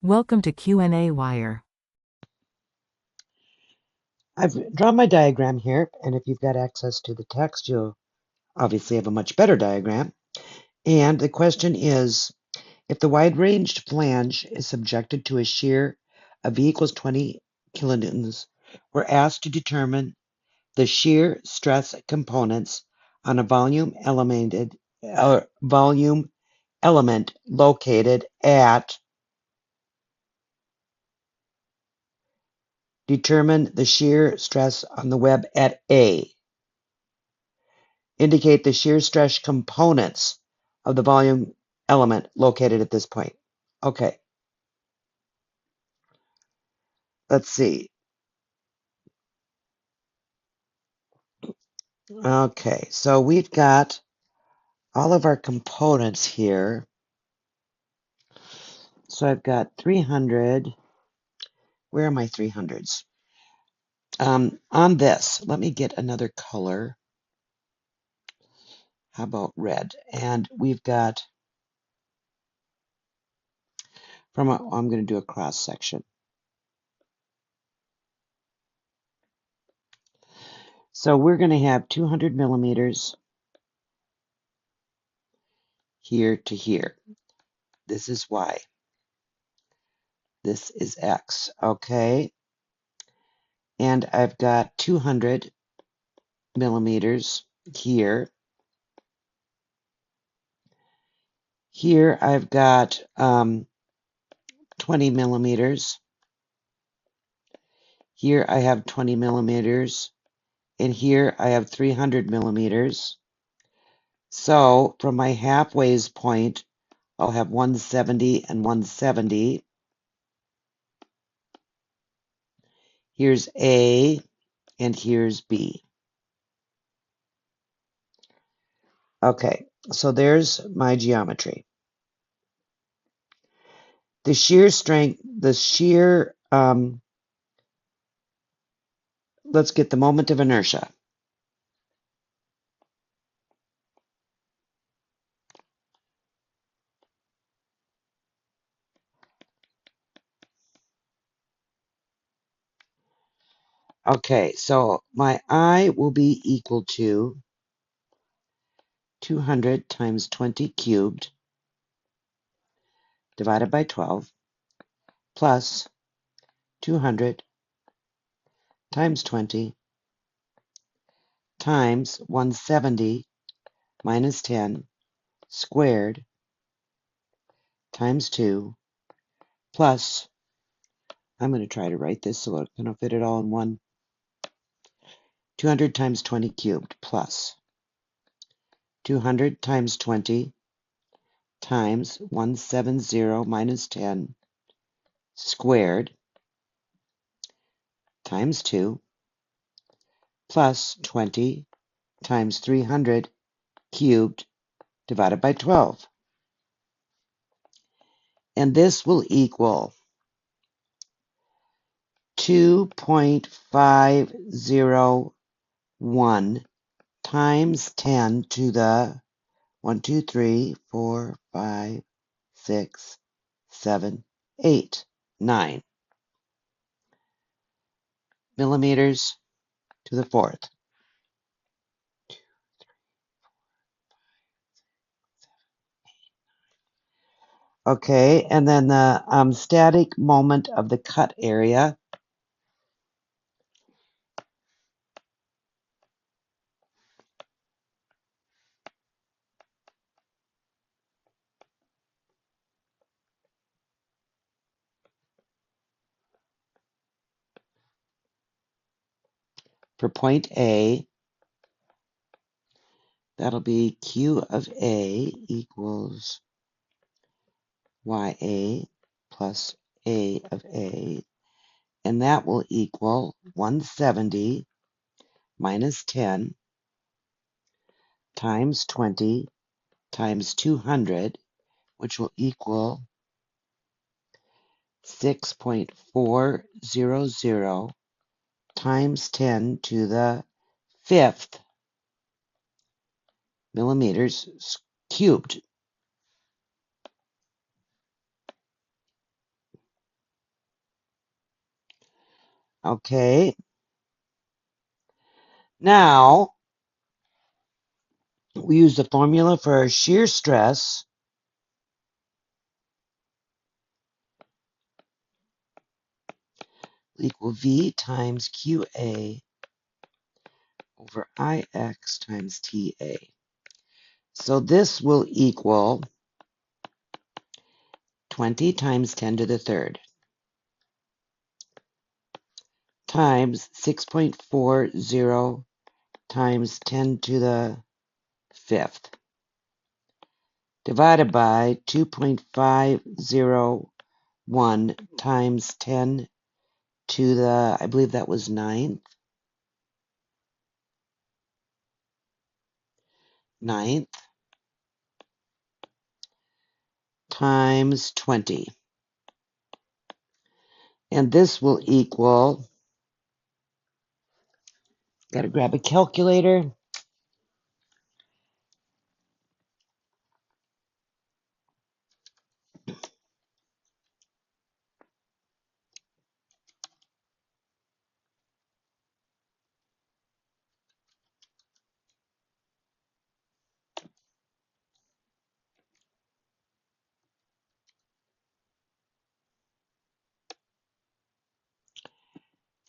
Welcome to qnawire. I've drawn my diagram here, and if you've got access to the text, you'll obviously have a much better diagram. And the question is, if the wide-ranged flange is subjected to a shear of V equals 20 kilonewtons, we're asked to determine the shear stress components on a volume element located at. Determine the shear stress on the web at A. Indicate the shear stress components of the volume element located at this point. Okay, let's see. Okay, so we've got all of our components here. So I've got 300. Where are my 300s? On this, let me get another color. How about red? And we've got, I'm going to do a cross section. So we're going to have 200 millimeters here to here. This is Y. This is X. Okay. And I've got 200 millimeters here. Here I've got 20 millimeters. Here I have 20 millimeters. And here I have 300 millimeters. So from my halfway point, I'll have 170 and 170. Here's A and here's B. Okay, so there's my geometry. The shear strength, let's get the moment of inertia. Okay, so my I will be equal to 200 times 20 cubed divided by 12 plus 200 times 20 times 170 minus 10 squared times 2 plus, I'm going to try to write this so I can fit it all in one, 200 times 20 cubed plus 200 times 20 times 170 minus 10 squared times 2 plus 20 times 300 cubed divided by 12. And this will equal 2.501 times 10 to the 1, 2, 3, 4, 5, 6, 7, 8, 9 millimeters to the fourth. Okay, and then the static moment of the cut area. For point A, that'll be Q of A equals YA plus A of A, and that will equal 170 minus 10 times 20 times 200, which will equal 6.400 times 10 to the fifth millimeters cubed. Okay. Now, we use the formula for shear stress equal V times QA over IX times TA. So this will equal 20 times 10 to the third times 6.40 times 10 to the fifth divided by 2.501 times 10 to the, I believe that was ninth times 20. And this will equal, got to grab a calculator,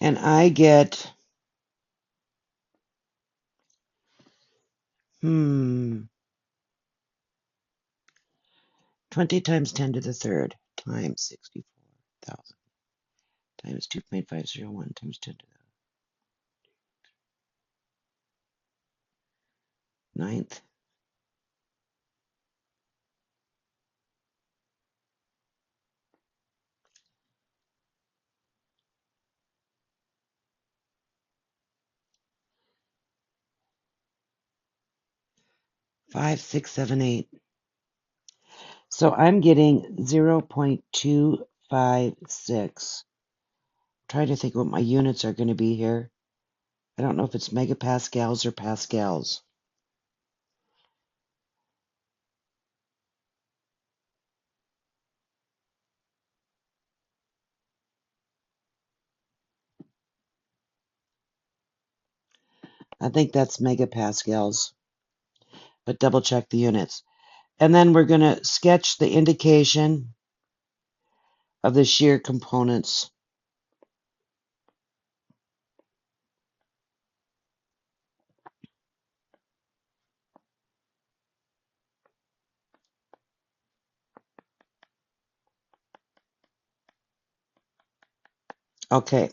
and I get, 20 times 10 to the third times 64,000 times 2.501 times 10 to the ninth. 5678. So I'm getting 0.256. Trying to think what my units are going to be here. I don't know if it's megapascals or pascals. I think that's megapascals, but double check the units. And then we're going to sketch the indication of the shear components. Okay,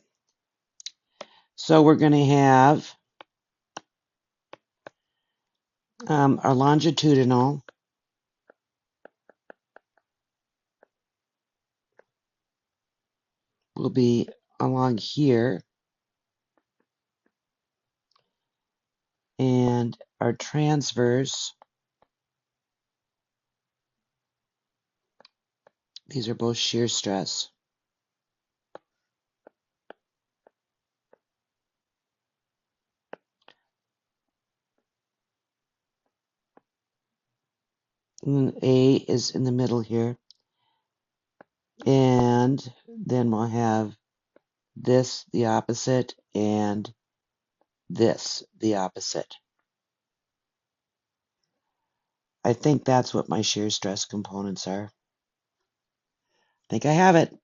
so we're going to have our longitudinal will be along here, and our transverse, these are both shear stress. And then A is in the middle here. And then we'll have this the opposite and this the opposite. I think that's what my shear stress components are. I think I have it.